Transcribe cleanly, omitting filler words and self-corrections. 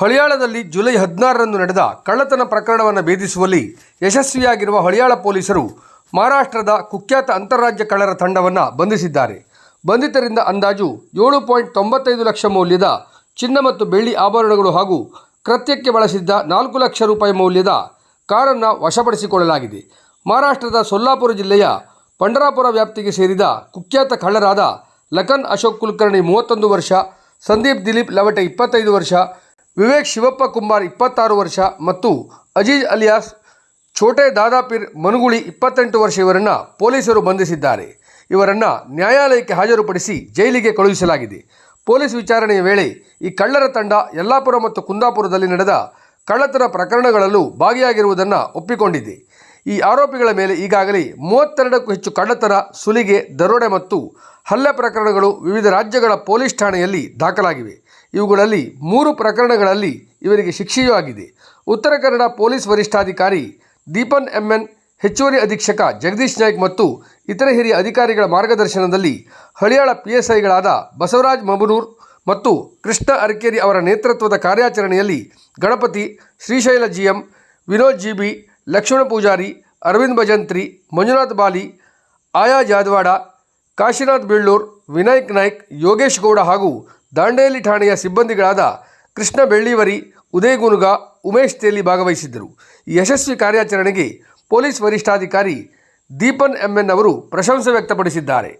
ಹಳಿಯಾಳದಲ್ಲಿ July 16ರಂದು ನಡೆದ ಕಳ್ಳತನ ಪ್ರಕರಣವನ್ನು ಭೇದಿಸುವಲ್ಲಿ ಯಶಸ್ವಿಯಾಗಿರುವ ಹಳಿಯಾಳ ಪೊಲೀಸರು ಮಹಾರಾಷ್ಟ್ರದ ಕುಖ್ಯಾತ ಅಂತಾರಾಜ್ಯ ಕಳ್ಳರ ತಂಡವನ್ನು ಬಂಧಿಸಿದ್ದಾರೆ. ಬಂಧಿತರಿಂದ ಅಂದಾಜು 7.95 ಲಕ್ಷ ಮೌಲ್ಯದ ಚಿನ್ನ ಮತ್ತು ಬೆಳ್ಳಿ ಆಭರಣಗಳು ಹಾಗೂ ಕೃತ್ಯಕ್ಕೆ ಬಳಸಿದ್ದ 4 ಲಕ್ಷ ರೂಪಾಯಿ ಮೌಲ್ಯದ ಕಾರನ್ನು ವಶಪಡಿಸಿಕೊಳ್ಳಲಾಗಿದೆ. ಮಹಾರಾಷ್ಟ್ರದ ಸೊಲ್ಲಾಪುರ ಜಿಲ್ಲೆಯ ಪಂಢರಾಪುರ ವ್ಯಾಪ್ತಿಗೆ ಸೇರಿದ ಕುಖ್ಯಾತ ಕಳ್ಳರಾದ ಲಖನ್ ಅಶೋಕ್ ಕುಲಕರ್ಣಿ 31 ವರ್ಷ, ಸಂದೀಪ್ ದಿಲೀಪ್ ಲವಟೆ 25 ವರ್ಷ, ವಿವೇಕ್ ಶಿವಪ್ಪ ಕುಂಬಾರ್ 26 ವರ್ಷ ಮತ್ತು ಅಜೀಜ್ ಅಲಿಯಾಸ್ ಛೋಟೆ ದಾದಾಪೀರ್ ಮನುಗುಳಿ 28 ವರ್ಷ ಇವರನ್ನು ಪೊಲೀಸರು ಬಂಧಿಸಿದ್ದಾರೆ. ಇವರನ್ನು ನ್ಯಾಯಾಲಯಕ್ಕೆ ಹಾಜರುಪಡಿಸಿ ಜೈಲಿಗೆ ಕಳುಹಿಸಲಾಗಿದೆ. ಪೊಲೀಸ್ ವಿಚಾರಣೆಯ ವೇಳೆ ಈ ಕಳ್ಳರ ತಂಡ ಯಲ್ಲಾಪುರ ಮತ್ತು ಕುಂದಾಪುರದಲ್ಲಿ ನಡೆದ ಕಳ್ಳತನ ಪ್ರಕರಣಗಳಲ್ಲೂ ಭಾಗಿಯಾಗಿರುವುದನ್ನು ಒಪ್ಪಿಕೊಂಡಿದೆ. ಈ ಆರೋಪಿಗಳ ಮೇಲೆ ಈಗಾಗಲೇ 32ಕ್ಕೂ ಹೆಚ್ಚು ಕಳ್ಳತನ, ಸುಲಿಗೆ, ದರೋಡೆ ಮತ್ತು ಹಲ್ಲೆ ಪ್ರಕರಣಗಳು ವಿವಿಧ ರಾಜ್ಯಗಳ ಪೊಲೀಸ್ ಠಾಣೆಯಲ್ಲಿ ದಾಖಲಾಗಿವೆ. ಇವುಗಳಲ್ಲಿ 3 ಪ್ರಕರಣಗಳಲ್ಲಿ ಇವರಿಗೆ ಶಿಕ್ಷೆಯೂ ಆಗಿದೆ. ಉತ್ತರ ಕನ್ನಡ ಪೊಲೀಸ್ ವರಿಷ್ಠಾಧಿಕಾರಿ ದೀಪನ್ ಎಂಎನ್, ಹೆಚ್ಚುವರಿ ಅಧೀಕ್ಷಕ ಜಗದೀಶ್ ನಾಯ್ಕ್ ಮತ್ತು ಇತರೆ ಹಿರಿಯ ಅಧಿಕಾರಿಗಳ ಮಾರ್ಗದರ್ಶನದಲ್ಲಿ ಹಳಿಯಾಳ PSIಗಳಾದ ಬಸವರಾಜ್ ಮಬನೂರ್ ಮತ್ತು ಕೃಷ್ಣ ಅರಕೇರಿ ಅವರ ನೇತೃತ್ವದ ಕಾರ್ಯಾಚರಣೆಯಲ್ಲಿ ಗಣಪತಿ, ಶ್ರೀಶೈಲ GM, ವಿನೋದ್ GB, ಲಕ್ಷ್ಮಣ ಪೂಜಾರಿ, ಅರವಿಂದ್ ಭಜಂತ್ರಿ, ಮಂಜುನಾಥ್ ಬಾಲಿ, ಆಯಾ ಜಾದವಾಡ, ಕಾಶಿನಾಥ್ ಬೆಳ್ಳೂರ್, ವಿನಾಯಕ್ ನಾಯ್ಕ್, ಯೋಗೇಶ್ ಗೌಡ ಹಾಗೂ ದಾಂಡೇಲಿ ಠಾಣೆಯ ಸಿಬ್ಬಂದಿಗಳಾದ ಕೃಷ್ಣ ಬೆಳ್ಳಿವರಿ, ಉದಯ್ ಗುನುಗ, ಉಮೇಶ್ ತೇಲಿ ಭಾಗವಹಿಸಿದ್ದರು. ಈ ಯಶಸ್ವಿ ಕಾರ್ಯಾಚರಣೆಗೆ ಪೊಲೀಸ್ ವರಿಷ್ಠಾಧಿಕಾರಿ ದೀಪನ್ ಎಂಎನ್ ಅವರು ಪ್ರಶಂಸೆ ವ್ಯಕ್ತಪಡಿಸಿದ್ದಾರೆ.